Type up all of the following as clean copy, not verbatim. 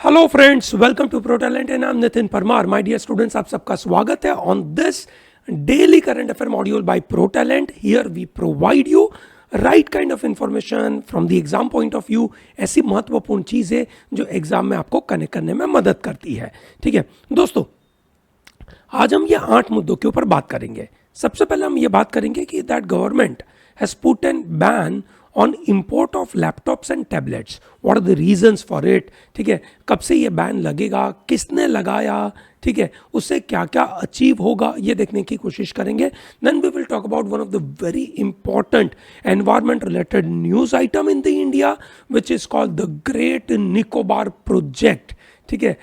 Hello friends, welcome to Pro Talent and I am Nitin Parmar. My dear students, आप सबका स्वागत है on this daily current affair module by Pro Talent. Here we provide you right kind of information from the exam point of view, ऐसी महत्वपूर्ण चीजें जो exam में आपको कनेक्ट करने में मदद करती है। ठीक है दोस्तों, आज हम ये 8 मुद्दों के ऊपर बात करेंगे। सबसे पहले हम ये बात करेंगे कि that government has put an ban on import of laptops and tablets. What are the reasons for it? ठीक है, कब से ये बैन लगेगा, किसने लगाया, ठीक है, उससे क्या क्या अचीव होगा, ये देखने की कोशिश करेंगे। Then we will talk about one of the very important environment related news item in the India which is called the Great Nicobar project. ठीक है,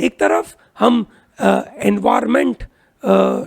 एक तरफ हम एनवायरमेंट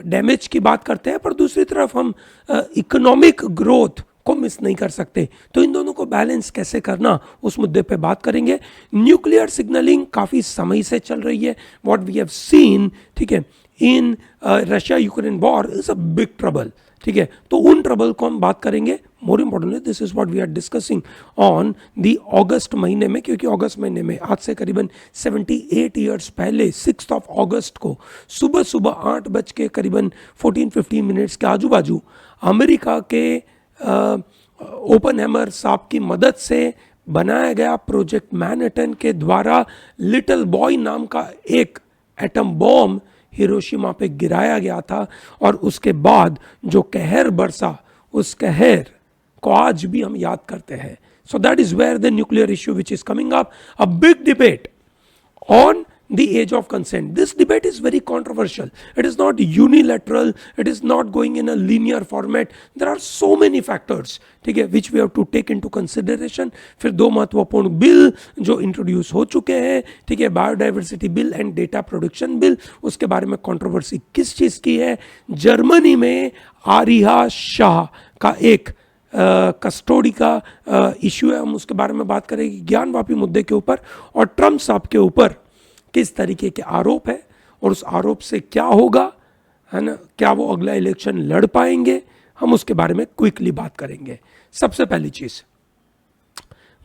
डैमेज की बात करते हैं, पर दूसरी तरफ हम इकोनॉमिक ग्रोथ को मिस नहीं कर सकते। तो इन दोनों को बैलेंस कैसे करना, उस मुद्दे पे बात करेंगे। न्यूक्लियर सिग्नलिंग काफी समय से चल रही है। व्हाट वी हैव सीन, ठीक है, in Russia Ukraine war is a big trouble. ठीक है, तो उन ट्रबल को हम बात करेंगे। More importantly this is what we are discussing on the अगस्त महीने में, क्योंकि अगस्त महीने में आज से करीबन 78 ईयर्स पहले 6 अगस्त को सुबह सुबह 8 बज के करीबन 14-15 मिनट्स के आजू बाजू अमेरिका के ओपनहेमर साहब की मदद से बनाया गया प्रोजेक्ट मैनहट्टन के द्वारा लिटिल बॉय नाम का एक एटम बॉम्ब हिरोशिमा पे गिराया गया था। और उसके बाद जो कहर बरसा, उस कहर को आज भी हम याद करते हैं। So that is where the nuclear issue which is coming up, a big debate on the age of consent. This debate is very controversial. It is not unilateral. It is not going in a linear format. There are so many factors, ठीक है, which we have to take into consideration. फिर 2 महत्वपूर्ण bill जो introduce हो चुके हैं, ठीक है, biodiversity bill and data production bill. उसके बारे में कंट्रोवर्सी किस चीज की है? जर्मनी में आरिहा शाह का एक कस्टोडी का इश्यू है, हम उसके बारे में बात करेंगे। ज्ञानवापी मुद्दे के ऊपर और ट्रम्प साहब के ऊपर किस तरीके के आरोप है और उस आरोप से क्या होगा, है ना, क्या वो अगला इलेक्शन लड़ पाएंगे, हम उसके बारे में क्विकली बात करेंगे। सबसे पहली चीज,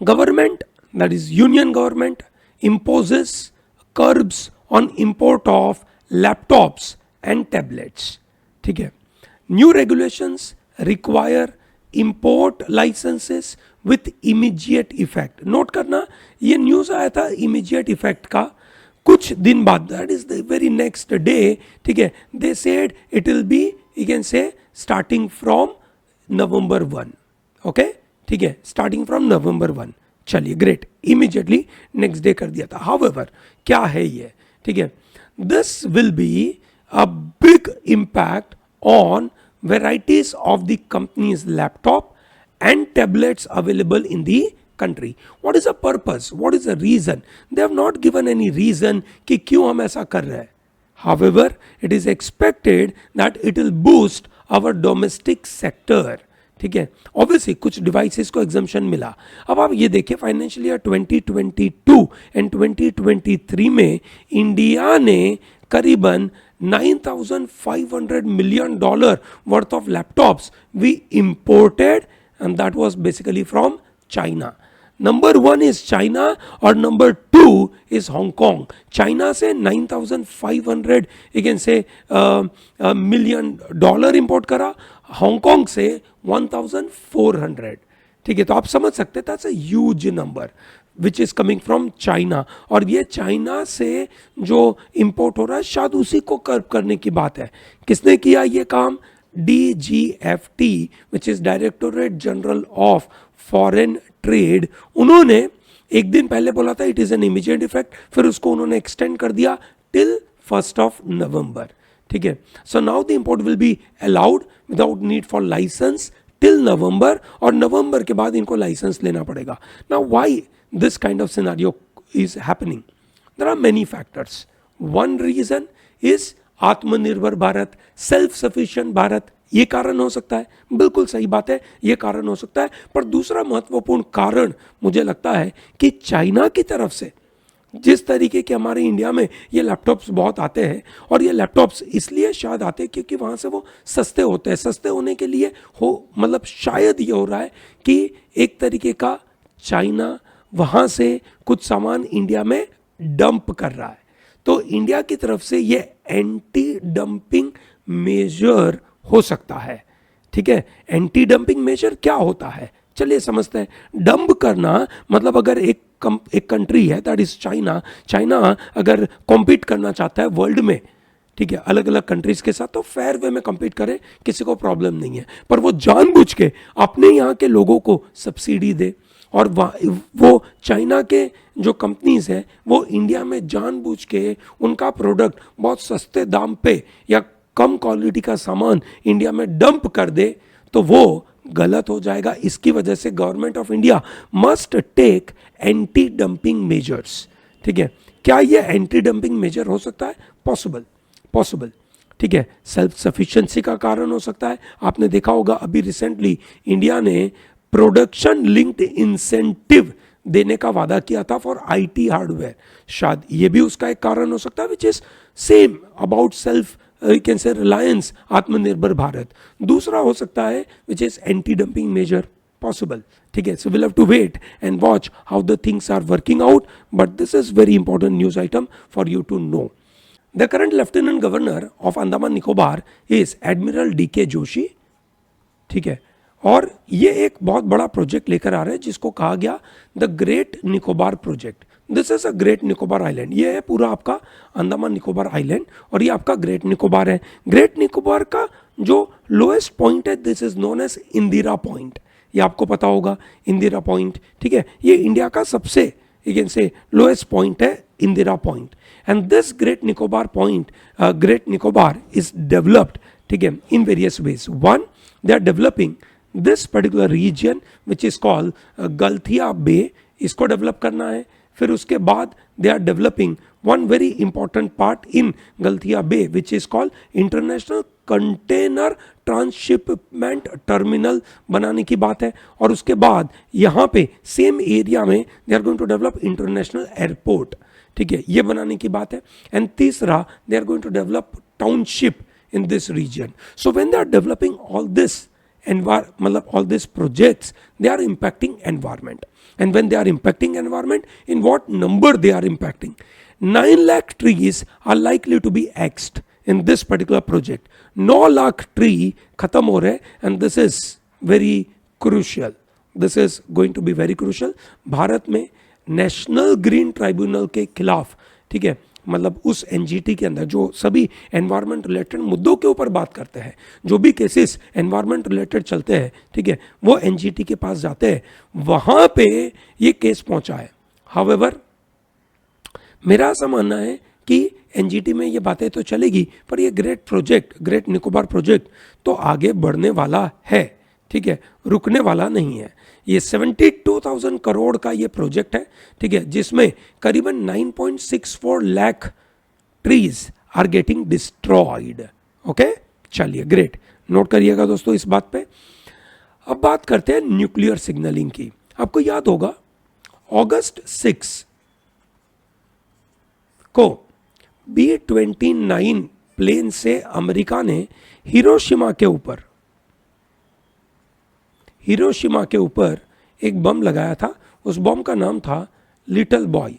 government, that is union government, imposes curbs on import of laptops and tablets। ठीक है, new regulations require import licences with immediate effect. Note करना, ये न्यूज आया था इमीडिएट इफेक्ट का कुछ दिन बाद, that is the very next day. ठीक है, they said it will be, you can से, स्टार्टिंग फ्रॉम November 1। ओके, ठीक है, स्टार्टिंग फ्रॉम November 1। चलिए, ग्रेट, इमीडिएटली नेक्स्ट डे कर दिया था। हाउएवर, क्या है ये? ठीक है, this will be a big impact on varieties of the company's laptop and tablets available in the country. What is the purpose? What is the reason? They have not given any reason कि क्यों हम ऐसा कर रहे हैं। However, it is expected that it will boost our domestic sector। ठीक है, obviously कुछ डिवाइसेस को एग्जाम्शन मिला। अब आप ये देखिए, फाइनेंशियल ईयर 2022 एंड 2023 में इंडिया ने करीबन $9,500 million worth of laptops we imported, and that was basically from China. Number 1 is China और number 2 is Hong Kong. China से 9,500 you can say million dollar import करा, हांगकांग से 1,400। ठीक है, तो आप समझ सकते, that's a huge number which is coming from China। और ये चाइना से जो इंपोर्ट हो रहा है, शायद उसी को कर्व करने की बात है। किसने किया ये काम? DGFT which is directorate general of foreign trade. उन्होंने एक दिन पहले बोला था it is an immediate effect, फिर उसको उन्होंने एक्सटेंड कर दिया टिल 1 November। ठीक है, so now the import will be allowed without need for licence till November, और नवंबर के बाद इनको लाइसेंस लेना पड़ेगा। Now why this kind of scenario is happening? There are many factors. One reason is आत्मनिर्भर Bharat, self sufficient Bharat. ये कारण हो सकता है, बिल्कुल सही बात है, ये कारण हो सकता है। पर दूसरा महत्वपूर्ण कारण मुझे लगता है कि चाइना की तरफ से जिस तरीके के हमारे इंडिया में ये लैपटॉप्स बहुत आते हैं, और ये लैपटॉप्स इसलिए शायद आते हैं क्योंकि वहाँ से वो सस्ते होते हैं। सस्ते होने के लिए हो, मतलब शायद ये हो रहा है कि एक तरीके का चाइना वहाँ से कुछ सामान इंडिया में डंप कर रहा है। तो इंडिया की तरफ से ये एंटी डंपिंग मेजर हो सकता है। ठीक है, एंटी डंपिंग मेजर क्या होता है, चलिए समझते हैं। डंप करना मतलब अगर एक कंट्री है दैट इज चाइना, चाइना अगर कॉम्पीट करना चाहता है वर्ल्ड में, ठीक है, अलग अलग कंट्रीज के साथ, तो फेयर वे में कंपीट करे, किसी को प्रॉब्लम नहीं है। पर वो जानबूझ के अपने यहाँ के लोगों को सब्सिडी दे, और वो चाइना के जो कंपनीज है वो इंडिया में जानबूझ के उनका प्रोडक्ट बहुत सस्ते दाम पे या कम क्वालिटी का सामान इंडिया में डंप कर दे, तो वो गलत हो जाएगा। इसकी वजह से government of India must take anti dumping measures. ठीक है, क्या ये एंटी डंपिंग मेजर हो सकता है? पॉसिबल। ठीक है, सेल्फ सफिशिएंसी का कारण हो सकता है। आपने देखा होगा अभी रिसेंटली इंडिया ने प्रोडक्शन लिंक्ड इंसेंटिव देने का वादा किया था फॉर आईटी हार्डवेयर, शायद ये भी उसका एक कारण हो सकता है, which is same about self you can say reliance, Aatmanirbhar Bharat. दूसरा हो सकता है which is anti dumping measure, possible. ठीक है, so will have to wait and watch how the things are working out, but this is very important news item for you to know. The current lieutenant governor of Andaman Nicobar is admiral DK Joshi. ठीक है, और ये एक बहुत बड़ा project लेकर आ रहे हैं जिसको कहा गया the Great Nicobar project. This is a great Nicobar island, ये है पूरा आपका अंडमान निकोबार आइलैंड और ये आपका ग्रेट निकोबार है। ग्रेट निकोबार का जो लोएस्ट पॉइंट है this is known as Indira Point, ये आपको पता होगा इंदिरा पॉइंट। ठीक है, ये इंडिया का सबसे you can say lowest point है Indira point, and this great Nicobar point, great Nicobar is developed, ठीक है, in various ways. One, they are developing this particular region which is called गलथिया बे, इसको डेवलप करना है। फिर उसके बाद they are developing one very important part in Galathea bay which is called international container transshipment terminal बनाने की बात है। और उसके बाद यहाँ पे सेम एरिया में they are going to develop international airport, ठीक है, ये बनाने की बात है। एंड तीसरा, they are going to develop township in this region. So when they are developing all this all these projects, they are impacting environment. And when they are impacting environment, in what number they are impacting? 9 lakh trees are likely to be axed in this particular project. 9 lakh tree khatam ho rahe, and this is very crucial. This is going to be very crucial. Bharat में national green tribunal के खिलाफ, ठीक है, मतलब उस NGT के अंदर जो सभी एनवायरमेंट रिलेटेड मुद्दों के ऊपर बात करते हैं, जो भी केसेस एनवायरमेंट रिलेटेड चलते हैं, ठीक है, वो एनजीटी के पास जाते हैं, वहां पे ये केस पहुंचा है। हाउएवर, मेरा ऐसा मानना है कि एनजीटी में ये बातें तो चलेगी, पर ये great project, great Nicobar project तो आगे बढ़ने वाला है, ठीक है, रुकने वाला नहीं है। ये 72,000 करोड़ का ये प्रोजेक्ट है, ठीक है, जिसमें करीबन 9.64 lakh trees are getting destroyed. Okay, चलिए, ग्रेट, नोट करिएगा दोस्तों इस बात पे। अब बात करते हैं न्यूक्लियर सिग्नलिंग की। आपको याद होगा अगस्त 6 को B-29 प्लेन से अमेरिका ने हिरोशिमा के ऊपर एक बम लगाया था। उस बम का नाम था लिटिल बॉय,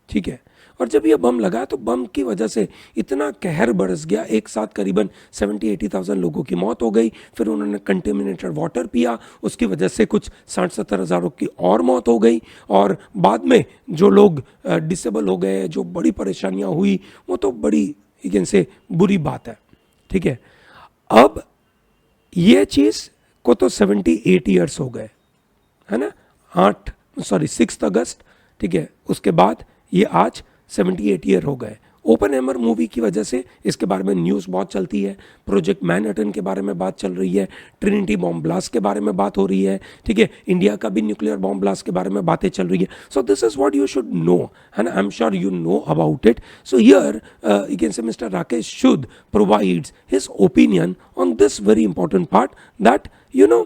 ठीक है। और जब यह बम लगा तो बम की वजह से इतना कहर बरस गया, एक साथ करीबन 70-80,000 लोगों की मौत हो गई। फिर उन्होंने कंटेमिनेटेड वाटर पिया, उसकी वजह से कुछ 60-70 हज़ारों की और मौत हो गई। और बाद में जो लोग डिसेबल हो गए, जो बड़ी परेशानियां हुई, वो तो बड़ी लेकिन से बुरी बात है, ठीक है। अब ये चीज़ को तो 78 ईयर्स हो गए, है ना, 6 अगस्त, ठीक है, उसके बाद ये आज 78 ईयर हो गए। ओपनहेमर मूवी की वजह से इसके बारे में न्यूज़ बहुत चलती है, प्रोजेक्ट मैनहट्टन के बारे में बात चल रही है, ट्रिनिटी बॉम्ब ब्लास्ट के बारे में बात हो रही है, ठीक है, इंडिया का भी न्यूक्लियर बॉम्ब ब्लास्ट के बारे में बातें चल रही है। So this is what you should know, है ना, I am sure you know about it. So here you can say mister Rakesh Sood provides his opinion on this very important part that you know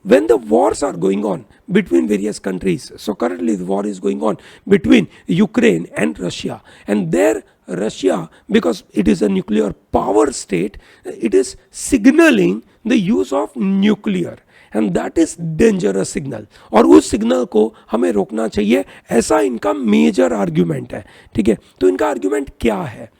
when the wars are going on between various countries, so currently the war is going on between Ukraine and Russia, and there Russia, because it is a nuclear power state, it is signaling the use of nuclear, and that is dangerous signal, और उस signal को हमें रोकना चाहिए, ऐसा इनका major argument है। ठीक है, तो इनका आर्ग्यूमेंट क्या है?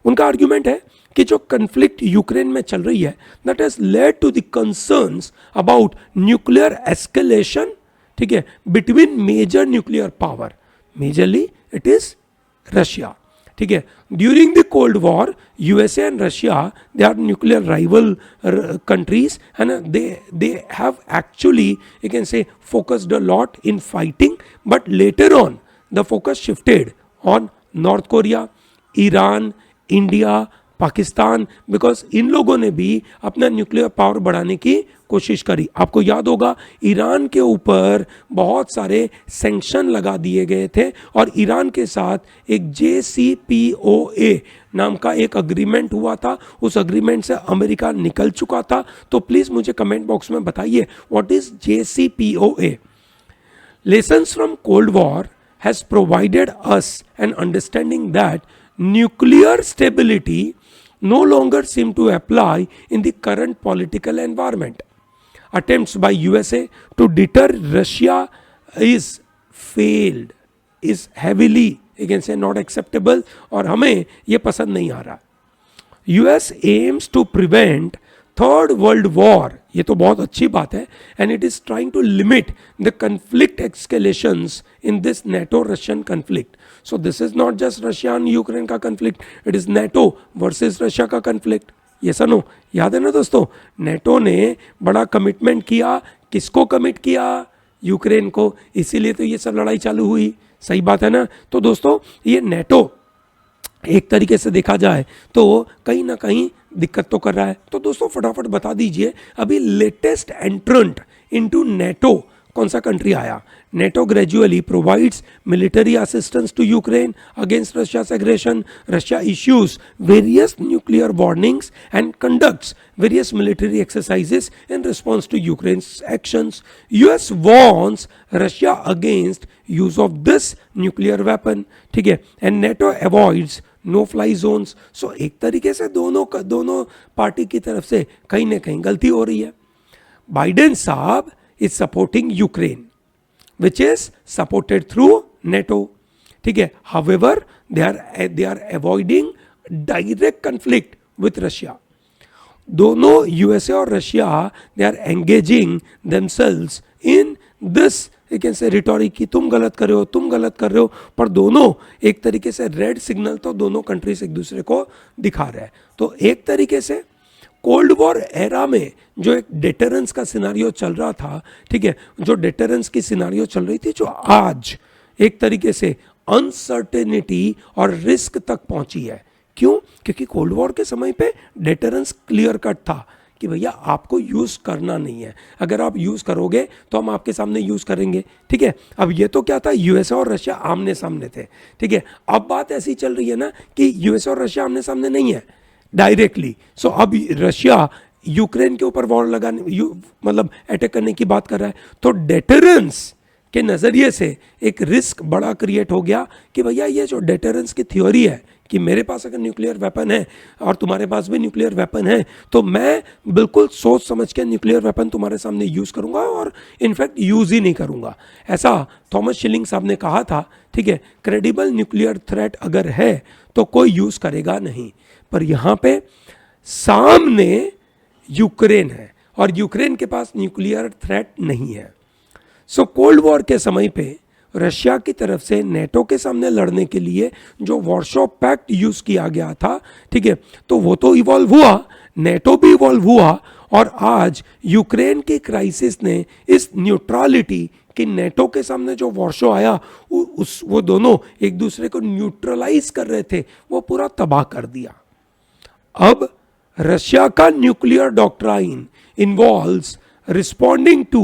उनका आर्ग्यूमेंट है कि जो कन्फ्लिक्ट यूक्रेन में चल रही है that has led to the concerns about nuclear escalation, ठीक है, between major nuclear power, majorly it is Russia. ठीक है, during the cold war USA and Russia they are nuclear rival countries, है ना, they have actually you can say focused a lot in fighting, but later on the focus shifted on North Korea, Iran, India, Pakistan, because इन लोगों ने भी अपना nuclear power बढ़ाने की कोशिश करी। आपको याद होगा ईरान के ऊपर बहुत सारे सैंक्शन लगा दिए गए थे और ईरान के साथ एक JCPOA नाम का एक अग्रीमेंट हुआ था, उस अग्रीमेंट से अमेरिका निकल चुका था। तो प्लीज मुझे कमेंट बॉक्स में बताइए what is JCPOA। Lessons from Cold War has provided us an understanding that nuclear stability no longer seem to apply in the current political environment. Attempts by USA to deter Russia is failed, is heavily, you can say, not acceptable, और हमें ये पसंद नहीं आ रहा। US aims to prevent third world war, ये तो बहुत अच्छी बात है, and it is trying to limit the conflict escalations in this NATO Russian conflict. So this is not just Russia and Ukraine का conflict, it is NATO versus Russia का conflict. ये सनो याद है ना दोस्तों, नेटो ने बड़ा कमिटमेंट किया, किसको कमिट किया? यूक्रेन को, इसीलिए तो ये सब लड़ाई चालू हुई। सही बात है ना? तो दोस्तों ये नेटो एक तरीके से देखा जाए तो कहीं ना कहीं दिक्कत तो कर रहा है। तो दोस्तों फटाफट बता दीजिए अभी लेटेस्ट एंट्रेंट इनटू नेटो कौन सा कंट्री आया? NATO gradually provides military assistance to Ukraine against Russia's aggression. Russia issues various nuclear warnings and conducts various military exercises in response to Ukraine's actions. US warns Russia against use of this nuclear weapon. ठीक है, and NATO avoids no fly zones. सो एक तरीके से दोनों party की तरफ से कहीं ना कहीं गलती हो रही है। बाइडेन साहब is supporting Ukraine which is supported through NATO. ठीक है, however they are avoiding direct conflict with Russia. दोनों यूएसए और Russia they are engaging themselves in this you can say rhetoric की तुम गलत कर रहे हो, तुम गलत कर रहे हो, पर दोनों एक तरीके से रेड सिग्नल तो दोनों कंट्रीज एक दूसरे को दिखा रहे हैं। तो एक तरीके से कोल्ड वॉर एरा में जो एक डेटरेंस का सिनारियो चल रहा था, ठीक है, जो डेटरेंस की सिनारियो चल रही थी, जो आज एक तरीके से अनसर्टेनिटी और रिस्क तक पहुंची है। क्यों? क्योंकि कोल्ड वॉर के समय पे डेटरेंस क्लियर कट था कि भैया आपको यूज करना नहीं है, अगर आप यूज करोगे तो हम आपके सामने यूज करेंगे। ठीक है, अब ये तो क्या था, यूएसए और रशिया आमने सामने थे। ठीक है, अब बात ऐसी चल रही है ना कि यूएसए और रशिया आमने सामने नहीं है डायरेक्टली। सो अब रशिया यूक्रेन के ऊपर वॉर लगाने मतलब अटैक करने की बात कर रहा है। तो डेटरेंस के नजरिए से एक रिस्क बड़ा क्रिएट हो गया कि भैया ये जो डेटरेंस की थ्योरी है कि मेरे पास अगर न्यूक्लियर वेपन है और तुम्हारे पास भी न्यूक्लियर वेपन है तो मैं बिल्कुल सोच समझ के न्यूक्लियर वेपन तुम्हारे सामने यूज करूंगा और इनफैक्ट यूज ही नहीं करूंगा। ऐसा थॉमस शिलिंग साहब ने कहा था। ठीक है, क्रेडिबल न्यूक्लियर थ्रेट अगर है तो कोई यूज करेगा नहीं। पर यहां पे सामने यूक्रेन है और यूक्रेन के पास न्यूक्लियर थ्रेट नहीं है। सो कोल्ड वॉर के समय पे रशिया की तरफ से नेटो के सामने लड़ने के लिए जो वॉर्सो पैक्ट यूज किया गया था, ठीक है, तो वो तो इवॉल्व हुआ, नेटो भी इवॉल्व हुआ, और आज यूक्रेन की क्राइसिस ने इस न्यूट्रलिटी कि नेटो के सामने जो वॉर्सो आया वो दोनों एक दूसरे को न्यूट्रलाइज कर रहे थे, वो पूरा तबाह कर दिया। अब रशिया का nuclear doctrine involves responding to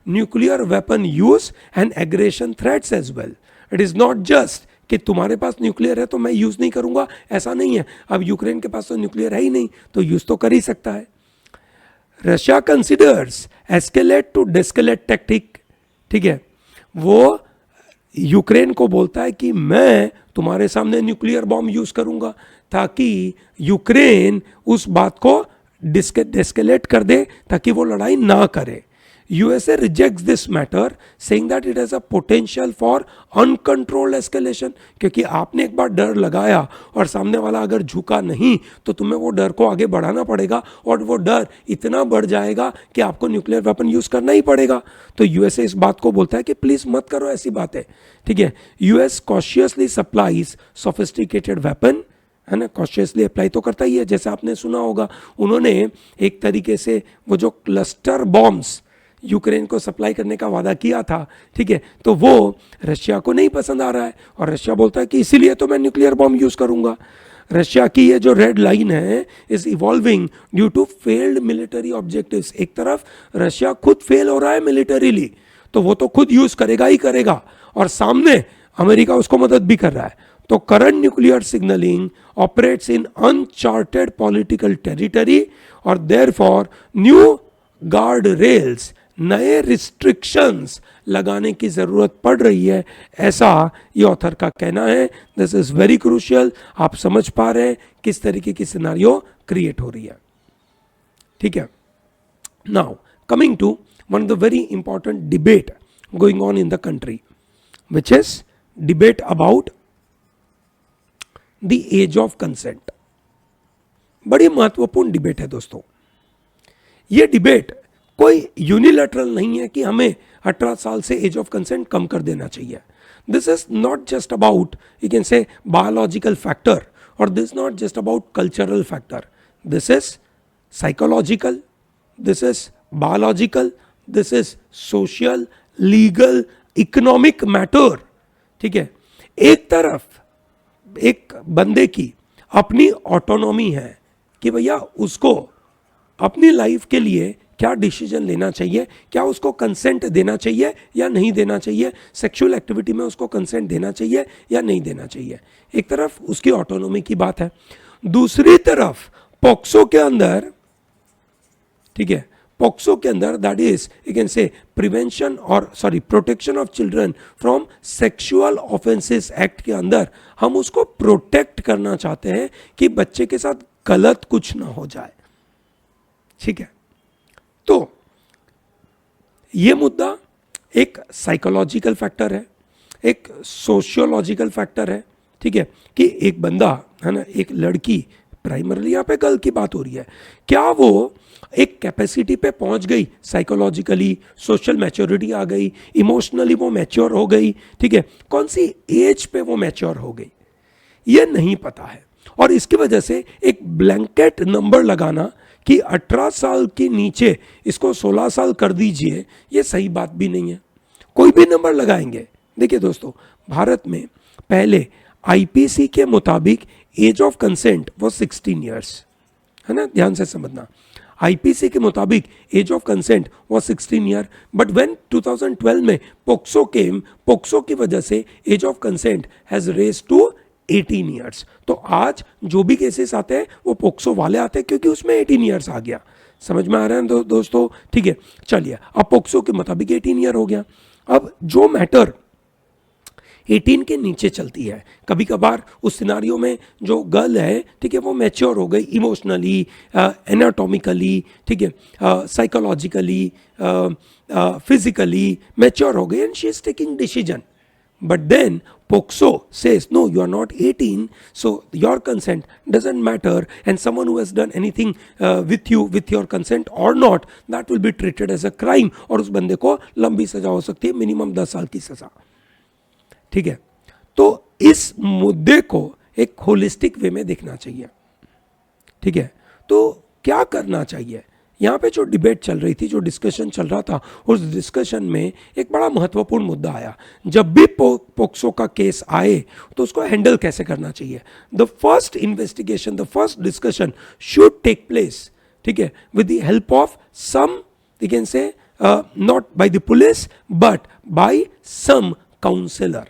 nuclear weapon use and aggression threats as well. It is not just कि तुम्हारे पास न्यूक्लियर है तो मैं यूज नहीं करूंगा, ऐसा नहीं है। अब यूक्रेन के पास तो न्यूक्लियर है ही नहीं तो यूज तो कर ही सकता है। Russia considers escalate to de-escalate tactic. ठीक है, वो यूक्रेन को बोलता है कि मैं तुम्हारे सामने न्यूक्लियर बॉम्ब यूज करूंगा ताकि यूक्रेन उस बात को डिस्केलेट कर दे ताकि वो लड़ाई ना करे। USA rejects this matter saying that it has a potential for uncontrolled escalation. क्योंकि आपने एक बार डर लगाया और सामने वाला अगर झुका नहीं तो तुम्हें वो डर को आगे बढ़ाना पड़ेगा और वो डर इतना बढ़ जाएगा कि आपको न्यूक्लियर वेपन यूज करना ही पड़ेगा. तो यूएसए इस बात को बोलता है कि प्लीज मत करो ऐसी बातें. ठीक है, US cautiously supplies sophisticated weapon, है ना, कॉशियसली अप्लाई तो करता ही है. जैसे आपने सुना होगा उन्होंने एक तरीके से वो जो क्लस्टर बॉम्ब्स यूक्रेन को सप्लाई करने का वादा किया था, ठीक है, तो वो रशिया को नहीं पसंद आ रहा है और रशिया बोलता है कि इसीलिए तो मैं न्यूक्लियर बॉम्ब यूज करूंगा. रशिया की ये जो रेड लाइन है is evolving due to failed military objectives. एक तरफ रशिया खुद फेल हो रहा है मिलिटरीली, तो वो तो खुद यूज करेगा ही करेगा, और सामने अमेरिका उसको मदद भी कर रहा है. तो current nuclear signalling operates in uncharted political territory और देयरफॉर न्यू गार्ड रेल्स, नए रिस्ट्रिक्शंस लगाने की जरूरत पड़ रही है, ऐसा ये ऑथर का कहना है. This is very crucial. आप समझ पा रहे हैं किस तरीके की सिनारियो क्रिएट हो रही है. ठीक है, now coming to one of the very important debate going on in the country, which is debate about the age of consent. बड़ी महत्वपूर्ण डिबेट है दोस्तों. यह डिबेट कोई यूनिलैटरल नहीं है कि हमें 18 साल से एज ऑफ कंसेंट कम कर देना चाहिए. This is not just about you can say biological factor, और this is not just about cultural factor. This is psychological, this is biological, this is social, legal, economic matter. ठीक है, एक तरफ एक बंदे की अपनी ऑटोनॉमी है कि भैया उसको अपनी लाइफ के लिए क्या डिसीजन लेना चाहिए, क्या उसको कंसेंट देना चाहिए या नहीं देना चाहिए, सेक्सुअल एक्टिविटी में उसको कंसेंट देना चाहिए या नहीं देना चाहिए. एक तरफ उसकी ऑटोनॉमी की बात है, दूसरी तरफ पॉक्सो के अंदर, ठीक है, पॉक्सो के अंदर that is you can say prevention और sorry protection of children from sexual offences act के अंदर हम उसको प्रोटेक्ट करना चाहते हैं कि बच्चे के साथ गलत कुछ ना हो जाए. ठीक है, तो ये मुद्दा एक साइकोलॉजिकल फैक्टर है, एक सोशियोलॉजिकल फैक्टर है. ठीक है, कि एक बंदा है ना, एक लड़की, प्राइमरली यहाँ पे गर्ल की बात हो रही है, क्या वो एक कैपेसिटी पे पहुंच गई, साइकोलॉजिकली सोशल मैच्योरिटी आ गई, इमोशनली वो मैच्योर हो गई. ठीक है, कौन सी एज पे वो मैच्योर हो गई ये नहीं पता है, और इसकी वजह से एक ब्लैंकेट नंबर लगाना कि 18 साल के नीचे इसको 16 साल कर दीजिए, ये सही बात भी नहीं है. कोई भी नंबर लगाएंगे. देखिए दोस्तों, भारत में पहले आईपीसी के मुताबिक एज ऑफ कंसेंट वो 16 ईयर्स, है ना, ध्यान से समझना. आईपीसी के मुताबिक एज ऑफ कंसेंट वो 16 ईयर, बट व्हेन 2012 में पोक्सो केम, पोक्सो की वजह से age of consent has raise to 18 years. तो आज जो भी केसेस आते हैं वो पोक्सो वाले आते हैं क्योंकि उसमें 18 ईयर्स आ गया. समझ में आ रहा है दोस्तों. ठीक है, चलिए, अब पोक्सो के मुताबिक 18 ईयर हो गया. अब जो मैटर 18 के नीचे चलती है, कभी कभार उस सिनारियो में जो गर्ल है, ठीक है, वो मैच्योर हो गई इमोशनली, एनाटॉमिकली, ठीक है, साइकोलॉजिकली, फिजिकली मैच्योर हो गई and she is taking decision. But then POCSO says, no, you are not 18, so your consent doesn't matter, and someone who has done anything with you with your consent or not, that will be treated as a crime, और उस बंदे को लंबी सजा हो सकती है, minimum 10 साल की सजा. ठीक है, तो इस मुद्दे को एक होलिस्टिक वे में देखना चाहिए. ठीक है, तो क्या करना चाहिए. यहाँ पे जो डिबेट चल रही थी, जो डिस्कशन चल रहा था, उस डिस्कशन में एक बड़ा महत्वपूर्ण मुद्दा आया. जब भी पोक्सो का केस आए तो उसको हैंडल कैसे करना चाहिए. The first investigation, the first discussion should take place, ठीक है, with the help of some, you can say not by the police but by some counsellor.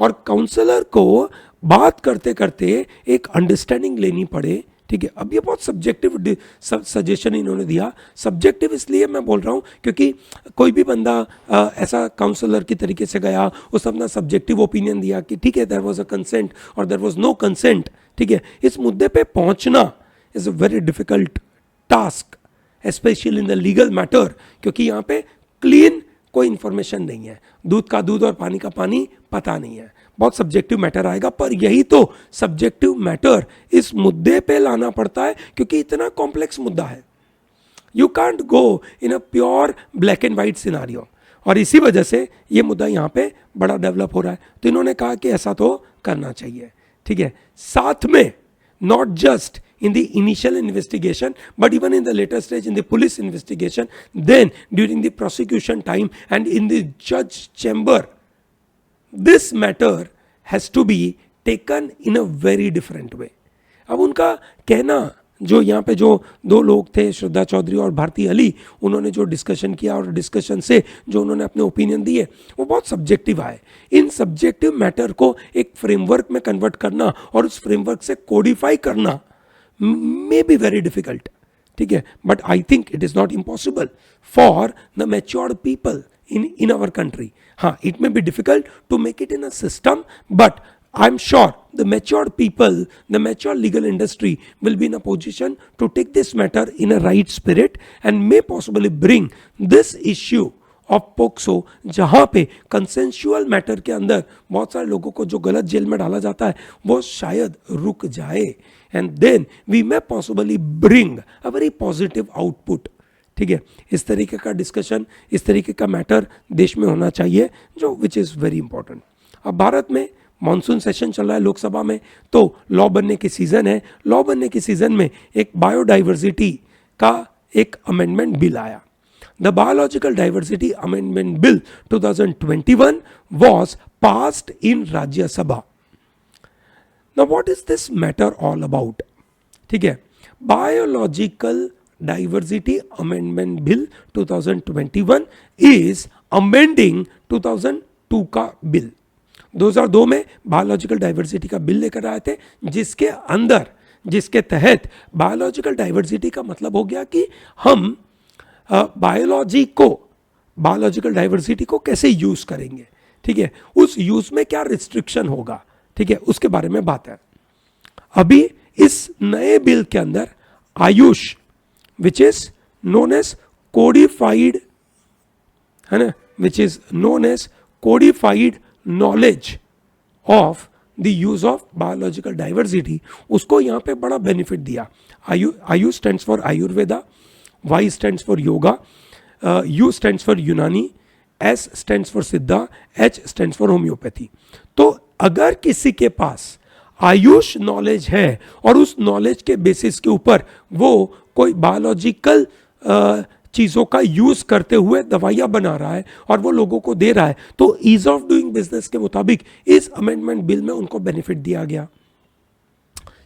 और काउंसलर को बात करते करते एक अंडरस्टैंडिंग लेनी पड़े. ठीक है, अब ये बहुत सब्जेक्टिव सजेशन इन्होंने दिया. सब्जेक्टिव इसलिए मैं बोल रहा हूँ क्योंकि कोई भी बंदा ऐसा काउंसलर की तरीके से गया, उसने अपना सब्जेक्टिव ओपिनियन दिया कि ठीक है देयर वाज अ कंसेंट और देयर वाज नो कंसेंट. ठीक है, इस मुद्दे पे पहुंचना is a very difficult task, specially in the legal matter, क्योंकि यहाँ पे क्लीन कोई इंफॉर्मेशन नहीं है, दूध का दूध और पानी का पानी पता नहीं है, बहुत सब्जेक्टिव मैटर आएगा। पर यही तो सब्जेक्टिव मैटर इस मुद्दे पे लाना पड़ता है क्योंकि इतना कॉम्प्लेक्स मुद्दा है। You can't go in a pure black and white scenario, और इसी वजह से ये मुद्दा यहाँ पे बड़ा डेवलप हो रहा है। तो इन्होंने कहा कि ऐसा तो करना चाहिए, ठीक है। साथ में not just in the initial investigation but even in the later stage in the police investigation, then during the prosecution time and in the judge chamber, this matter has to be taken in a very different way. अब उनका कहना, जो यहाँ पे जो दो लोग थे, श्रद्धा चौधरी और भारती अली, उन्होंने जो डिस्कशन किया और डिस्कशन से जो उन्होंने अपने ओपिनियन दिए वो बहुत सब्जेक्टिव आए। इन सब्जेक्टिव मैटर को एक फ्रेमवर्क में कन्वर्ट करना और उस फ्रेमवर्क से कोडिफाई करना मे बी वेरी डिफिकल्ट, ठीक है, but I think it is not impossible for the matured people in our country. It may be difficult to make it in a system, but I'm sure the matured people, the mature legal industry will be in a position to take this matter in a right spirit and may possibly bring this issue of POCSO, जहाँ पे consensual matter के अंदर बहुत सारे लोगों को जो गलत जेल में डाला जाता है वो शायद रुक जाए, and then we may possibly bring a very positive output. ठीक है, इस तरीके का डिस्कशन, इस तरीके का मैटर देश में होना चाहिए, जो विच इज़ वेरी इंपॉर्टेंट। अब भारत में मॉनसून सेशन चल रहा है लोकसभा में, तो लॉ बनने की सीज़न है। लॉ बनने की सीज़न में एक बायोडाइवर्सिटी का एक अमेंडमेंट बिल आया। The biological diversity amendment bill 2021 was passed in Rajya Sabha. Now what is this matter all about? ठीक है, biological Diversity Amendment Bill 2021 is amending 2002 का बिल। 2002 में बायोलॉजिकल डाइवर्सिटी का बिल लेकर आए थे, जिसके तहत बायोलॉजिकल डाइवर्सिटी का मतलब हो गया कि हम बायोलॉजिकल डाइवर्सिटी को कैसे यूज करेंगे, ठीक है, उस यूज में क्या रिस्ट्रिक्शन होगा, ठीक है, उसके बारे में बात है। अभी इस नए बिल के अंदर Ayush which is known as codified, है ना, which is known as codified knowledge of the use of biological diversity, उसको यहाँ पे बड़ा बेनिफिट दिया। आयु stands for Ayurveda, Y stands for yoga, U stands for यूनानी, S stands for सिद्धा, H stands for होम्योपैथी। तो अगर किसी के पास आयुष नॉलेज है और उस नॉलेज के बेसिस के ऊपर वो कोई बायोलॉजिकल चीज़ों का यूज करते हुए दवाइयाँ बना रहा है और वो लोगों को दे रहा है, तो ईज ऑफ डूइंग बिजनेस के मुताबिक इस अमेंडमेंट बिल में उनको बेनिफिट दिया गया।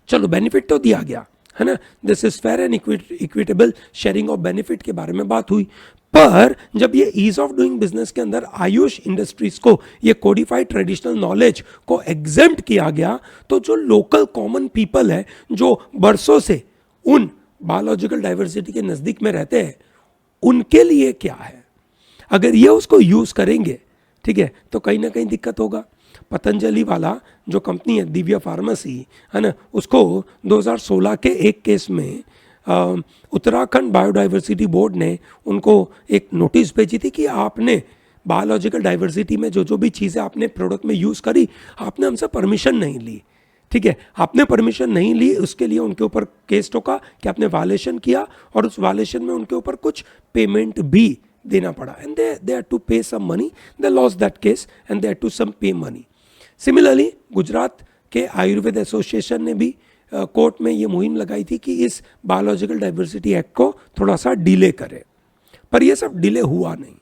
चलो, बेनिफिट तो दिया गया, है ना, this is fair and equitable sharing of benefit के बारे में बात हुई। पर जब ये ईज ऑफ डूइंग बिजनेस के अंदर आयुष इंडस्ट्रीज को ये कोडिफाइड ट्रेडिशनल नॉलेज को एग्जेम्प्ट किया गया, तो जो लोकल कॉमन पीपल है, जो बरसों से उन बायोलॉजिकल डाइवर्सिटी के नज़दीक में रहते हैं, उनके लिए क्या है? अगर ये उसको यूज़ करेंगे, ठीक है, तो कहीं ना कहीं दिक्कत होगा। पतंजलि वाला जो कंपनी है दिव्या फार्मेसी, है ना, उसको 2016 के एक केस में उत्तराखंड बायोडाइवर्सिटी बोर्ड ने उनको एक नोटिस भेजी थी कि आपने बायोलॉजिकल डाइवर्सिटी में जो भी चीज़ें आपने प्रोडक्ट में यूज़ करी, आपने हमसे परमिशन नहीं ली, ठीक है, आपने परमिशन नहीं ली, उसके लिए उनके ऊपर केस ठोका कि आपने वायलेशन किया और उस वायलेशन में उनके ऊपर कुछ पेमेंट भी देना पड़ा, and they had to pay some money, they lost that case and they had to some pay money. Similarly Gujarat के आयुर्वेद एसोसिएशन ने भी कोर्ट में ये मुहिम लगाई थी कि इस बायोलॉजिकल डाइवर्सिटी एक्ट को थोड़ा सा डिले करे, पर ये सब डिले हुआ नहीं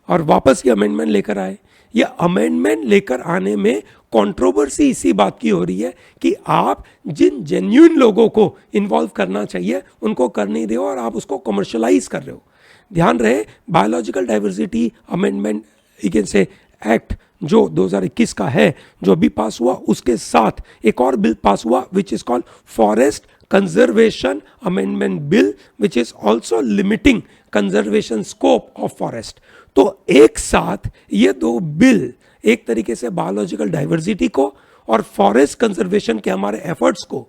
और वापस ये अमेंडमेंट लेकर आए। ये अमेंडमेंट लेकर आने में कंट्रोवर्सी इसी बात की हो रही है कि आप जिन जेन्युइन लोगों को इन्वॉल्व करना चाहिए उनको कर नहीं रहे हो और आप उसको कमर्शलाइज कर रहे हो। ध्यान रहे, बायोलॉजिकल डाइवर्सिटी अमेंडमेंट से एक्ट जो 2021 का है, जो अभी पास हुआ, उसके साथ एक और बिल पास हुआ विच is called forest conservation amendment bill, which is also limiting conservation scope of forest. तो एक साथ ये दो बिल एक तरीके से बायोलॉजिकल डाइवर्सिटी को और फॉरेस्ट कंजर्वेशन के हमारे एफर्ट्स को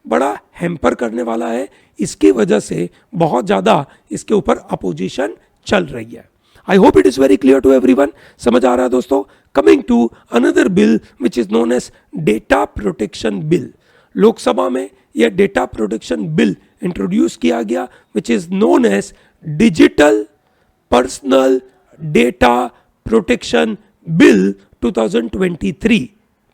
बड़ा हैम्पर करने वाला है। इसकी वजह से बहुत ज़्यादा इसके ऊपर अपोजिशन चल रही है। I hope it is very clear to everyone. समझ आ रहा है दोस्तों. Coming to another bill which is known as data protection bill. Lok Sabha में यह डेटा प्रोटेक्शन बिल इंट्रोड्यूस किया गया which is known as digital personal data protection bill 2023.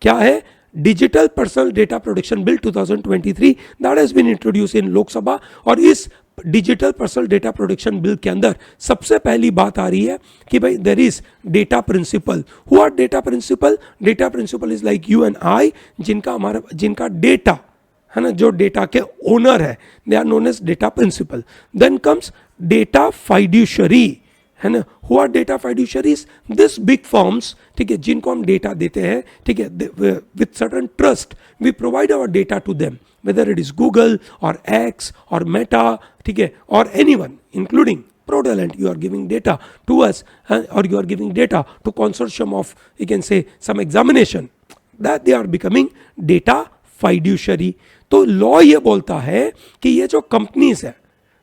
क्या है? Digital personal data protection bill 2023 that has been introduce in Lok Sabha. और इस digital personal data protection bill के अंदर सबसे पहली बात आ रही है कि भाई there is data principal. Who are data principal? Data principal is like you and I, जिनका डेटा है ना, जो डेटा के ओनर है, they are known as data principal. Then comes data fiduciary, है ना. Who are data fiduciaries? This big firms, ठीक है, जिनको हम डेटा देते हैं, ठीक है, with certain trust we provide our data to them, whether it is Google or X or Meta, ठीक है, or anyone including ProTalent, you are giving data to us, or you are giving data to consortium of, you can say, some examination, that they are becoming data fiduciary. तो law ये बोलता है कि ये जो companies है,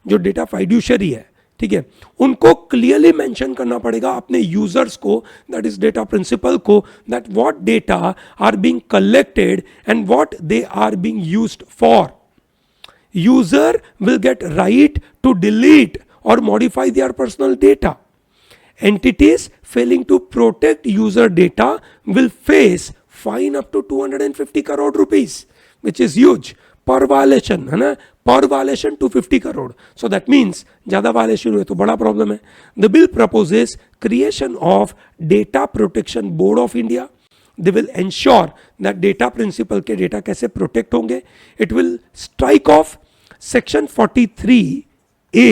जो data fiduciary है, ठीक है, उनको क्लियरली मेंशन करना पड़ेगा अपने यूजर्स को, दैट इज डेटा प्रिंसिपल को, that what data are being collected and what they are being used for. User will get right to delete और modify their personal data. Entities failing to protect user data will face fine up to 250 crore rupees, which is huge per violation, है ना. per violation 250 crore. So that means ज़्यादा violation हुए तो बड़ा problem है. The bill proposes creation of Data Protection Board of India. They will ensure that data principal के data कैसे protect होंगे. It will strike off Section 43A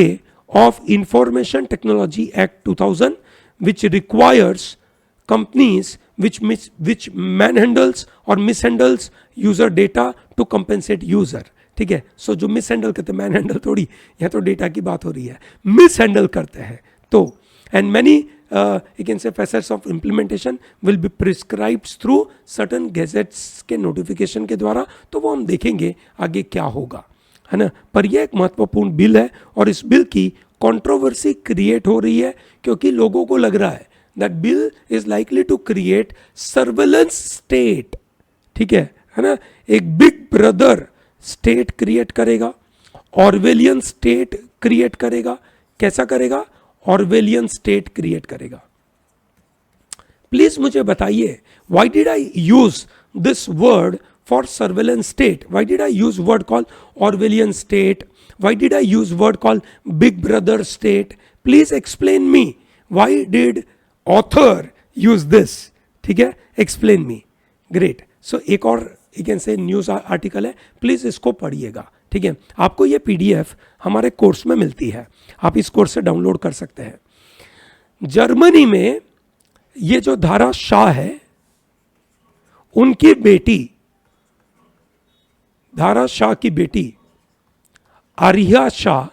of Information Technology Act 2000, which requires companies which manhandles or mishandles user data to compensate user. ठीक है. सो जो mishandle करते हैं, मैनहैंडल थोड़ी, यह तो डेटा की बात हो रही है, मिसहैंडल करते हैं तो, एंड मैनी यू कैन से facets of implementation will be prescribed through certain gadgets के नोटिफिकेशन के द्वारा. तो वो हम देखेंगे आगे क्या होगा, है ना. पर यह एक महत्वपूर्ण बिल है और इस बिल की कंट्रोवर्सी क्रिएट हो रही है क्योंकि लोगों को लग रहा है that bill is likely to create surveillance state. ठीक है ना. एक बिग ब्रदर स्टेट क्रिएट करेगा, ऑर्वेलियन स्टेट क्रिएट करेगा. कैसा करेगा? ऑर्वेलियन स्टेट क्रिएट करेगा. प्लीज मुझे बताइए, why did I use this word for surveillance state? Why did I use word call Orwellian state? Why did I use word call big brother state? Please explain me. Why did author use this? ठीक है, explain me. Great. सो एक और you can से news article है, please इसको पढ़िएगा. ठीक है, आपको ये पीडीएफ हमारे कोर्स में मिलती है, आप इस कोर्स से डाउनलोड कर सकते हैं. जर्मनी में ये जो धारा शाह है, उनकी बेटी, धारा शाह की बेटी आरिया Shah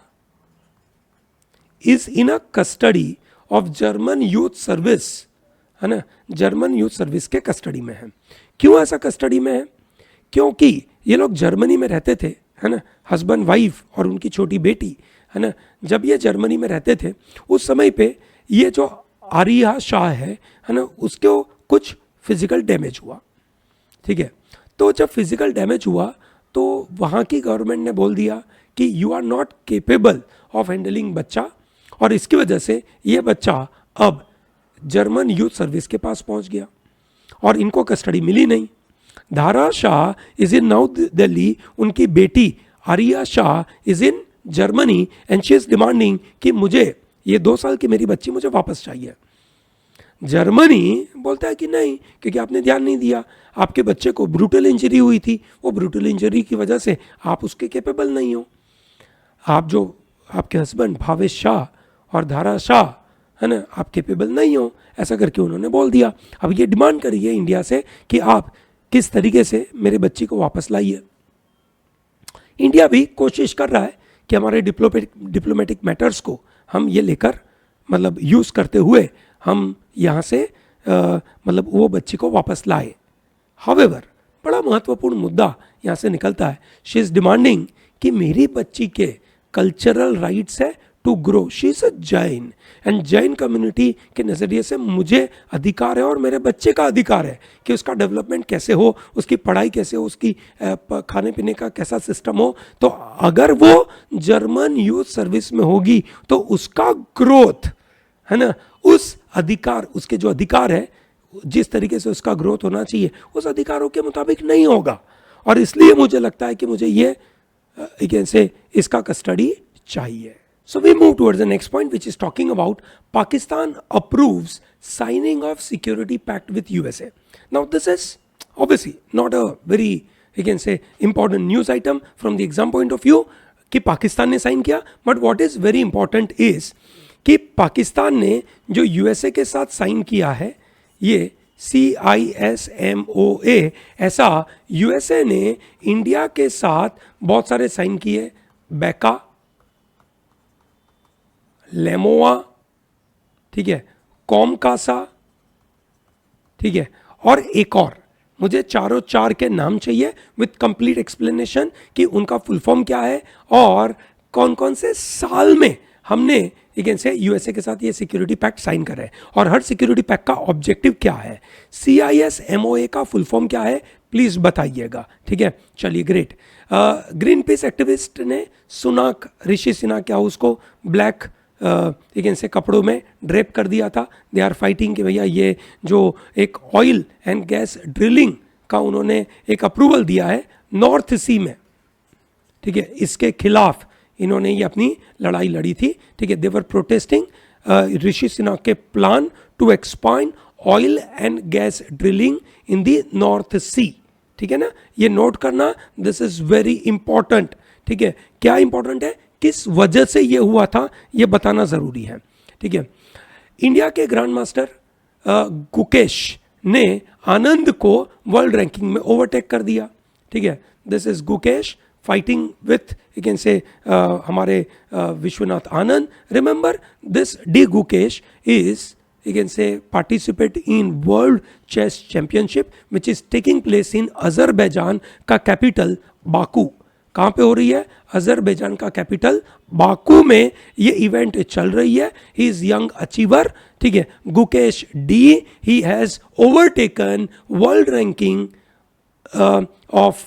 is in a custody of German youth service, है ना. जर्मन यूथ सर्विस के कस्टडी में है. क्यों ऐसा कस्टडी में है? क्योंकि ये लोग जर्मनी में रहते थे, है ना, हस्बैंड वाइफ और उनकी छोटी बेटी, है ना. जब ये जर्मनी में रहते थे उस समय पे ये जो आरिया शाह है ना, उसको कुछ फिजिकल डैमेज हुआ. ठीक है, तो जब फिजिकल डैमेज हुआ तो वहाँ की गवर्नमेंट ने बोल दिया कि you are not capable of handling बच्चा, और इसकी वजह से ये बच्चा अब जर्मन यूथ सर्विस के पास पहुंच गया और इनको कस्टडी मिली नहीं. धारा Shah is in now Delhi, उनकी बेटी आरिया Shah is in Germany and she is demanding कि मुझे ये 2 साल की मेरी बच्ची मुझे वापस चाहिए. जर्मनी बोलता है कि नहीं, क्योंकि आपने ध्यान नहीं दिया, आपके बच्चे को ब्रूटल इंजरी हुई थी, वो ब्रूटल इंजरी की वजह से आप उसके कैपेबल नहीं हो. आप जो आपके हस्बैंड भावेश शाह और धारा शाह, है ना, आप कैपेबल नहीं हो, ऐसा करके उन्होंने बोल दिया. अब ये डिमांड करी है इंडिया से कि आप किस तरीके से मेरे बच्ची को वापस लाइए. इंडिया भी कोशिश कर रहा है कि हमारे डिप्लोमेटिक मैटर्स को हम ये लेकर, मतलब यूज़ करते हुए हम यहाँ से मतलब वो बच्ची को वापस लाए. हावेवर बड़ा महत्वपूर्ण मुद्दा यहाँ से निकलता है. शी इज़ डिमांडिंग कि मेरी बच्ची के कल्चरल राइट्स है to grow. She is a Jain and Jain community के नज़रिए से मुझे अधिकार है और मेरे बच्चे का अधिकार है कि उसका डेवलपमेंट कैसे हो, उसकी पढ़ाई कैसे हो, उसकी खाने पीने का कैसा सिस्टम हो. तो अगर वो जर्मन यूथ सर्विस में होगी तो उसका ग्रोथ है ना, उस अधिकार, उसके जो अधिकार है जिस तरीके से उसका ग्रोथ होना चाहिए उस अधिकारों के मुताबिक नहीं होगा. और इसलिए मुझे लगता है कि मुझे ये से इसका कस्टडी चाहिए. So we move towards the next point, which is talking about Pakistan approves signing of security pact with USA. Now this is obviously not a very, important news item from the exam point of view कि पाकिस्तान ने sign किया. But what is very important is कि पाकिस्तान ने जो USA के साथ sign किया है, ये CISMOA, ऐसा यूएसए ने इंडिया के साथ बहुत सारे साइन किए. बैका, लेमोआ, ठीक है, कॉमकासा, ठीक है, और एक और. मुझे चारों चार के नाम चाहिए विथ कंप्लीट एक्सप्लेनेशन कि उनका फुल फॉर्म क्या है और कौन कौन से साल में हमने यूएसए के साथ ये सिक्योरिटी पैक्ट साइन करा है और हर सिक्योरिटी पैक्ट का ऑब्जेक्टिव क्या है. CISMOA का फुल फॉर्म क्या है प्लीज बताइएगा. ठीक है, चलिए ग्रेट. ग्रीन पीस एक्टिविस्ट ने सुनाक, ऋषि सुनाक क्या उसको ब्लैक से कपड़ों में ड्रेप कर दिया था. दे आर फाइटिंग कि भैया ये जो एक ऑयल एंड गैस ड्रिलिंग का उन्होंने एक अप्रूवल दिया है नॉर्थ सी में, ठीक है, इसके खिलाफ इन्होंने ये अपनी लड़ाई लड़ी थी. ठीक है, दे वर प्रोटेस्टिंग ऋषि सुनाक के plan to expand oil and gas drilling in the North Sea. ठीक है ना, ये नोट करना, दिस इज वेरी इंपॉर्टेंट. ठीक है, क्या इंपॉर्टेंट है, किस वजह से ये हुआ था ये बताना जरूरी है. ठीक है, इंडिया के ग्रैंड मास्टर गुकेश ने आनंद को वर्ल्ड रैंकिंग में ओवरटेक कर दिया. ठीक है, this is Gukesh fighting with हमारे Vishwanath Anand. Remember this D Gukesh is participate in World Chess Championship which is taking place in Azerbaijan का कैपिटल बाकू. कहाँ पे हो रही है, अजरबैजान का कैपिटल बाकू में ये इवेंट चल रही है. He is young achiever. ठीक है, Gukesh D, he has overtaken world ranking of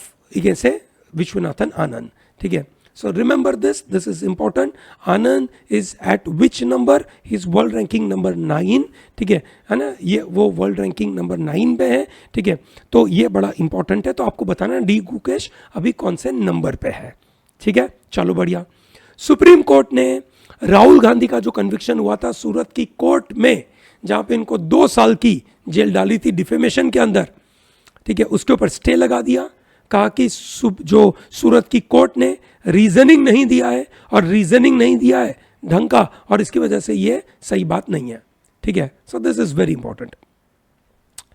Viswanathan Anand. ठीक है, so remember this is important. Anand is at which number? His world ranking number 9. ठीक है ना, ये वो वर्ल्ड रैंकिंग नंबर 9 पे है. ठीक है, तो ये बड़ा इंपॉर्टेंट है. तो आपको बताना डी गुकेश अभी कौन से नंबर पे है. ठीक है, चलो बढ़िया. सुप्रीम कोर्ट ने राहुल गांधी का जो कन्विक्शन हुआ था सूरत की कोर्ट में, जहां पे इनको 2 साल की जेल डाली थी डिफेमेशन के अंदर, ठीक है, उसके ऊपर स्टे लगा दिया. कहा कि जो सूरत की कोर्ट ने रीजनिंग नहीं दिया है और रीजनिंग नहीं दिया है ढंग का, और इसकी वजह से ये सही बात नहीं है. ठीक है, so this is very important.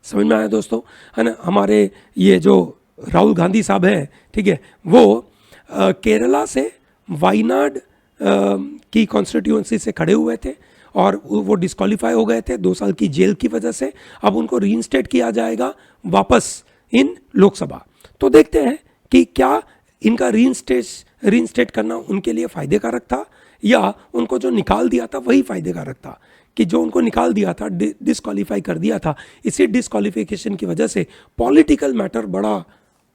समझ में आया दोस्तों, है ना. हमारे ये जो राहुल गांधी साहब है, ठीक है, वो केरला से वायनाड की कॉन्स्टिट्यूएंसी से खड़े हुए थे और वो डिस्क्वालीफाई हो गए थे 2 साल की जेल की वजह से. अब उनको रीइंस्टेट किया जाएगा वापस इन लोकसभा. तो देखते हैं कि क्या इनका रीइंस्टेट करना उनके लिए फायदे कारक था या उनको जो निकाल दिया था वही फायदे कारक था. कि जो उनको निकाल दिया था, डिस्क्वालीफाई कर दिया था, इसी डिस्क्वालिफिकेशन की वजह से पॉलिटिकल मैटर बड़ा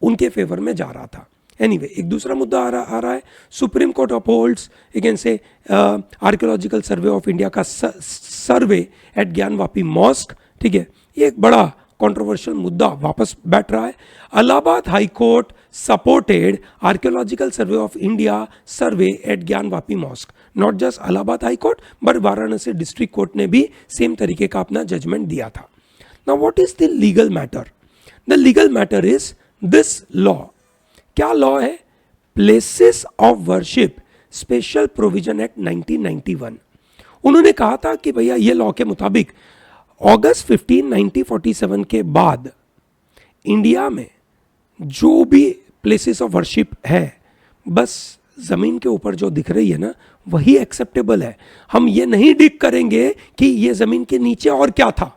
उनके फेवर में जा रहा था. एनीवे, एक दूसरा मुद्दा आ रहा है. Supreme court upholds archaeological Survey of India का सर्वे एट ज्ञानवापी मॉस्क. ठीक है, ये एक बड़ा कंट्रोवर्शियल मुद्दा वापस बैठ रहा है. Allahabad High Court supported Archaeological Survey of India survey at Gyanvapi mosque. Not just Allahabad High Court but Varanasi district court ने भी सेम तरीके का अपना जजमेंट दिया था. Now what is the legal matter? The legal matter is this law. क्या law है? Places of Worship Special Provision Act 1991. उन्होंने कहा था कि भैया ये लॉ के मुताबिक अगस्त 15, 1947 के बाद इंडिया में जो भी प्लेसेस ऑफ वर्शिप है, बस ज़मीन के ऊपर जो दिख रही है ना वही एक्सेप्टेबल है. हम ये नहीं डिग करेंगे कि ये ज़मीन के नीचे और क्या था.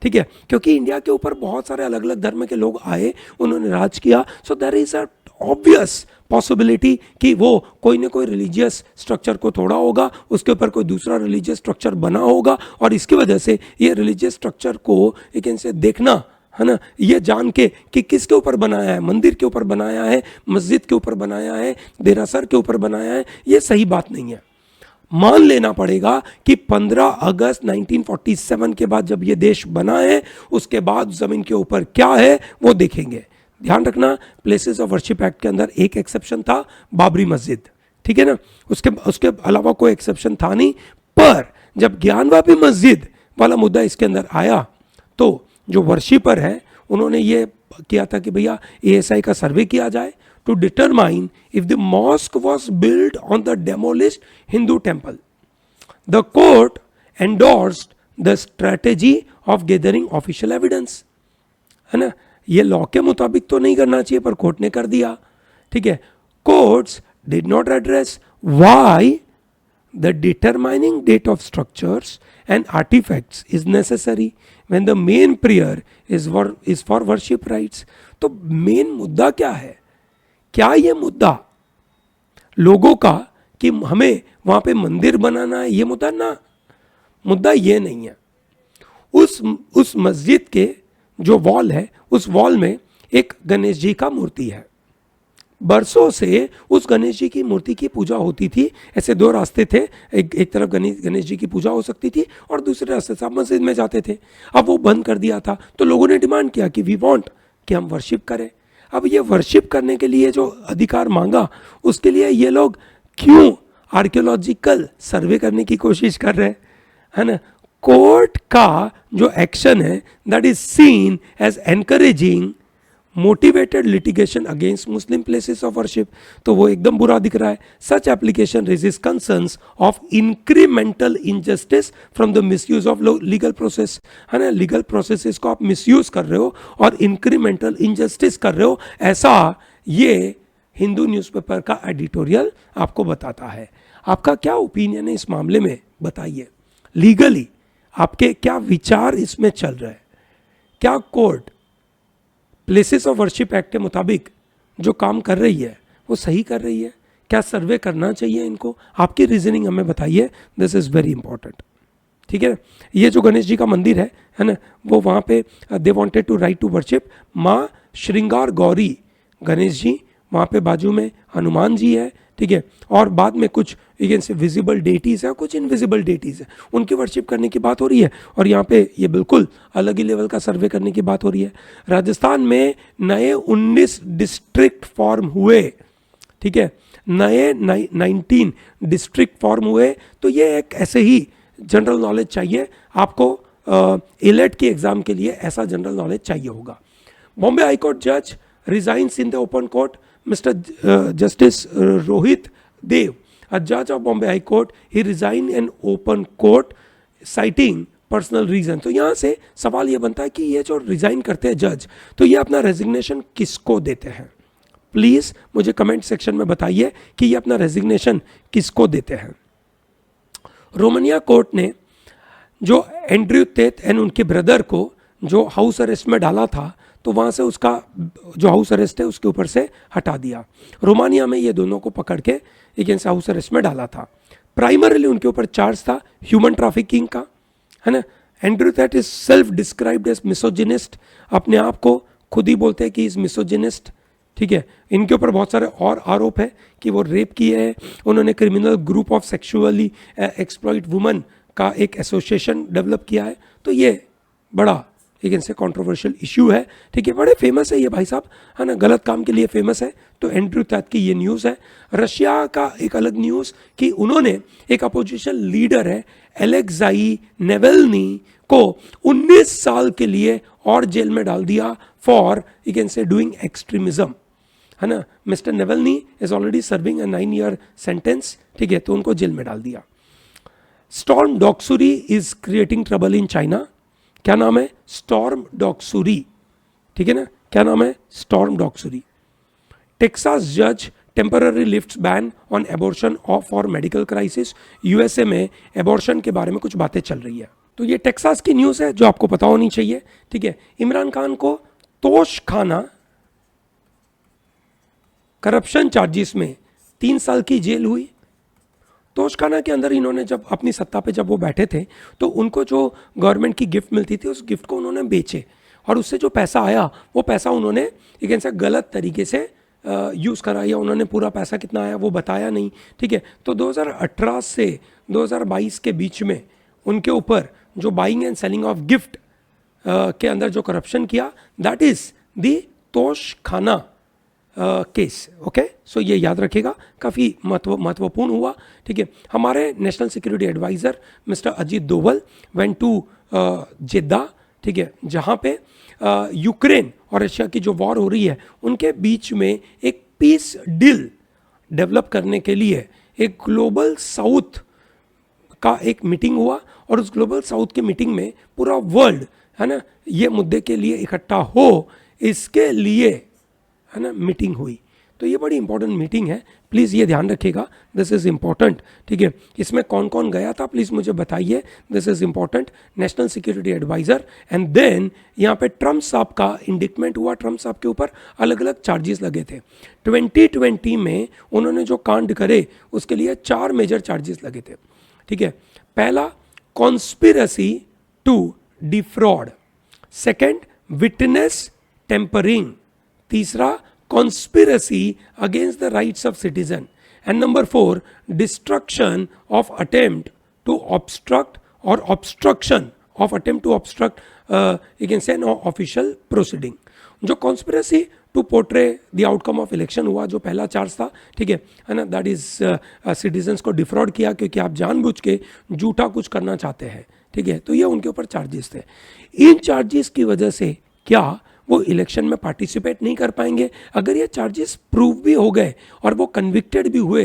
ठीक है, क्योंकि इंडिया के ऊपर बहुत सारे अलग अलग धर्म के लोग आए, उन्होंने राज किया. So there is a obvious possibility कि वो कोई ना कोई रिलीजियस स्ट्रक्चर को तोड़ा होगा, उसके ऊपर कोई दूसरा रिलीजियस स्ट्रक्चर बना होगा, और इसकी वजह से ये रिलीजियस स्ट्रक्चर को एक इनसे देखना, है ना, ये जान के कि किसके ऊपर बनाया है, मंदिर के ऊपर बनाया है, मस्जिद के ऊपर बनाया है, देरासर के ऊपर बनाया है, ये सही बात नहीं है। मान लेना पड़ेगा कि 15 अगस्त 1947 के बाद जब ये देश बना है, उसके बाद जमीन के ऊपर क्या है वो देखेंगे। ध्यान रखना, प्लेसेस ऑफ वर्शिप एक्ट के अंदर एक एक्सेप्शन था, बाबरी मस्जिद, ठीक है ना, उसके अलावा कोई एक्सेप्शन था नहीं। पर जब ज्ञानवापी मस्जिद वाला मुद्दा इसके अंदर आया तो जो वर्शिपर है उन्होंने ये किया था कि भैया ASI का सर्वे किया जाए to determine if the mosque was built on the demolished Hindu temple. The court endorsed the strategy of gathering official evidence. है ना, ये लॉ के मुताबिक तो नहीं करना चाहिए पर कोर्ट ने कर दिया, ठीक है। Courts did not address why the determining date of structures and artifacts is necessary when the main prayer is for worship rites. तो मेन मुद्दा क्या है? क्या ये मुद्दा लोगों का कि हमें वहां पे मंदिर बनाना है, ये मुद्दा ना, मुद्दा ये नहीं है। उस मस्जिद के जो वॉल है, उस वॉल में एक गणेश जी का मूर्ति है। बरसों से उस गणेश जी की मूर्ति की पूजा होती थी। ऐसे दो रास्ते थे, एक तरफ गणेश जी की पूजा हो सकती थी और दूसरे रास्ते से आप मस्जिद में जाते थे। अब वो बंद कर दिया था तो लोगों ने डिमांड किया कि वी वांट कि हम वर्शिप करें। अब ये वर्शिप करने के लिए जो अधिकार मांगा, उसके लिए ये लोग क्यों आर्कियोलॉजिकल सर्वे करने की कोशिश कर रहे हैं, है ना। कोर्ट का जो एक्शन है that is seen as encouraging motivated litigation against Muslim places of worship, तो वो एकदम बुरा दिख रहा है। Such application raises concerns of incremental injustice from the misuse of legal process, है ना, लीगल प्रोसेसेस को आप मिसयूज कर रहे हो और इंक्रीमेंटल इनजस्टिस कर रहे हो, ऐसा ये हिंदू न्यूज़पेपर का एडिटोरियल आपको बताता है। आपका क्या ओपिनियन है इस मामले में, बताइए। लीगली आपके क्या विचार इसमें चल रहे हैं? क्या court places of worship act के मुताबिक जो काम कर रही है वो सही कर रही है? क्या सर्वे करना चाहिए इनको? आपकी रीजनिंग हमें बताइए, दिस इज़ वेरी इंपॉर्टेंट, ठीक है। ये जो गणेश जी का मंदिर है ना, वो वहाँ पे they wanted to right to worship माँ श्रृंगार गौरी गणेश जी, वहाँ पे बाजू में हनुमान जी है, ठीक है, और बाद में कुछ से विजिबल डेटीज है, कुछ इनविजिबल डेटीज है, उनकी वर्शिप करने की बात हो रही है। और यहाँ पे ये बिल्कुल अलग ही लेवल का सर्वे करने की बात हो रही है। राजस्थान में नए 19 डिस्ट्रिक्ट फॉर्म हुए, ठीक है, नए 19 डिस्ट्रिक्ट फॉर्म हुए। तो ये एक ऐसे ही जनरल नॉलेज चाहिए आपको, इलेट की एग्जाम के लिए ऐसा जनरल नॉलेज चाहिए होगा। बॉम्बे हाईकोर्ट जज resigns in the open court, Mr. Justice Rohit Dev, a judge of Bombay High Court, he resigned in open court citing personal reason. तो यहाँ से सवाल ये बनता है कि ये जो रिजाइन करते हैं जज, तो ये अपना रेजिग्नेशन किसको देते हैं? प्लीज मुझे कमेंट सेक्शन में बताइए कि ये अपना रेजिग्नेशन किसको देते हैं। रोमानिया कोर्ट ने जो एंड्रयू तेत एंड उनके ब्रदर को जो हाउस अरेस्ट में डाला था, तो वहाँ से उसका जो हाउस अरेस्ट है उसके ऊपर से हटा दिया। रोमानिया में ये दोनों को पकड़ के एक हाउस अरेस्ट में डाला था। प्राइमरीली उनके ऊपर चार्ज था ह्यूमन ट्रैफिकिंग का, है ना। Andrew that is self described as misogynist, अपने आप को खुद ही बोलते हैं कि इज मिसोजिनिस्ट, ठीक है। इनके ऊपर बहुत सारे और आरोप है कि वो रेप किए हैं, उन्होंने criminal group of sexually exploit woman का एक एसोसिएशन डेवलप किया है। तो ये बड़ा एक इनसे कंट्रोवर्शियल इश्यू है, ठीक है। बड़े फेमस है ये भाई साहब, है ना, गलत काम के लिए फेमस है। तो एंड्रयू तैत की ये न्यूज़ है। रशिया का एक अलग न्यूज़ कि उन्होंने एक अपोजिशन लीडर है एलेक्साई नेवेल्नी को 19 साल के लिए और जेल में डाल दिया for you can say doing extremism, है ना। Mister Navalny is already serving a 9-year sentence, ठीक है, तो उनको जेल में डाल दिया। Storm Doksuri is creating trouble in China. क्या नाम है? स्टॉर्म डॉक्सुरी, ठीक है ना, क्या नाम है? स्टॉर्म डॉक्सुरी। टेक्सास जज temporary lifts ban on abortion for medical crisis. USA में एबॉर्शन के बारे में कुछ बातें चल रही है। तो ये टेक्सास की न्यूज़ है जो आपको पता होनी चाहिए, ठीक है। इमरान खान को तोश खाना करप्शन चार्जेस में 3 साल की जेल हुई। तोशखाना के अंदर इन्होंने जब अपनी सत्ता पे जब वो बैठे थे तो उनको जो गवर्नमेंट की गिफ्ट मिलती थी उस गिफ्ट को उन्होंने बेचे और उससे जो पैसा आया वो पैसा उन्होंने एक ऐसा गलत तरीके से यूज़ करा, या उन्होंने पूरा पैसा कितना आया वो बताया नहीं, ठीक है। तो 2018 से 2022 के बीच में उनके ऊपर जो buying and selling of gift के अंदर जो करप्शन किया, that is the Toshakhana case. Okay, so ये याद रखिएगा, काफ़ी महत्वपूर्ण हुआ, ठीक है। हमारे national security adviser mister Ajit Doval went to Jeddah, ठीक है, जहाँ पे यूक्रेन और रशिया की जो वॉर हो रही है उनके बीच में एक पीस डील डेवलप करने के लिए एक ग्लोबल साउथ का एक मीटिंग हुआ और उस ग्लोबल साउथ के मीटिंग में पूरा वर्ल्ड, है ना, ये मुद्दे के लिए इकट्ठा हो, इसके लिए, है ना, मीटिंग हुई। तो ये बड़ी इंपॉर्टेंट मीटिंग है, प्लीज़ ये ध्यान रखिएगा, दिस इज़ इंपॉर्टेंट, ठीक है। इसमें कौन कौन गया था प्लीज़ मुझे बताइए, this is important, national security adviser. And then यहाँ पे ट्रम्प साहब का इंडिक्टमेंट हुआ, ट्रम्प साहब के ऊपर अलग अलग चार्जेस लगे थे। 2020 में उन्होंने जो कांड करे उसके लिए 4 मेजर चार्जेस लगे थे, ठीक है। पहला, conspiracy to defraud, second, witness tampering, तीसरा, conspiracy against the rights of citizen, and number 4, destruction of attempt to obstruct or obstruction of attempt to obstruct you can say an official proceeding. जो conspiracy to portray the outcome of election हुआ, जो पहला charge था, ठीक है ना, that is citizens को defrauded किया क्योंकि आप जानबूझ के झूठा कुछ करना चाहते हैं, ठीक है। तो ये उनके ऊपर चार्जेस थे। इन चार्जेस की वजह से क्या वो इलेक्शन में पार्टिसिपेट नहीं कर पाएंगे? अगर ये चार्जेस प्रूव भी हो गए और वो कन्विक्टेड भी हुए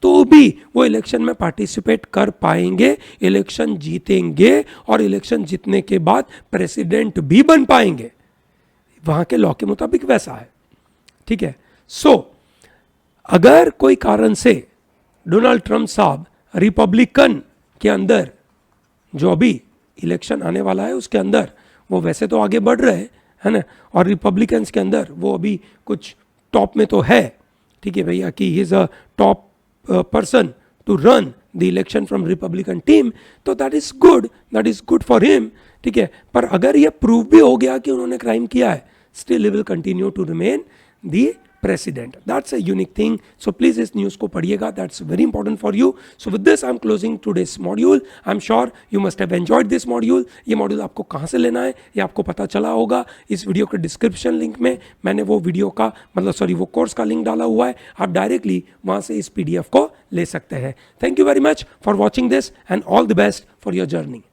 तो भी वो इलेक्शन में पार्टिसिपेट कर पाएंगे, इलेक्शन जीतेंगे और इलेक्शन जीतने के बाद प्रेसिडेंट भी बन पाएंगे, वहां के लॉ के मुताबिक वैसा है, ठीक है। सो अगर कोई कारण से डोनाल्ड ट्रंप साहब रिपब्लिकन के अंदर जो अभी इलेक्शन आने वाला है उसके अंदर वो वैसे तो आगे बढ़ रहे हैं, है ना, और रिपब्लिकन्स के अंदर वो अभी कुछ टॉप में तो है, ठीक है भैया, कि he is a top person to run the election from Republican team, तो that is good for him, ठीक है। पर अगर ये प्रूव भी हो गया कि उन्होंने क्राइम किया है, still he will continue to remain the president. That's a unique thing. So please इस न्यूज़ को पढ़िएगा. That's very important for you. So with this I'm closing today's module. I'm sure you must have enjoyed this module. ये module आपको कहाँ से लेना है ये आपको पता चला होगा. इस वीडियो के डिस्क्रिप्शन लिंक में मैंने वो वीडियो का वो कोर्स का लिंक डाला हुआ है. आप डायरेक्टली वहाँ से इस PDF को ले सकते हैं. Thank you very much for watching this and all the best for your journey.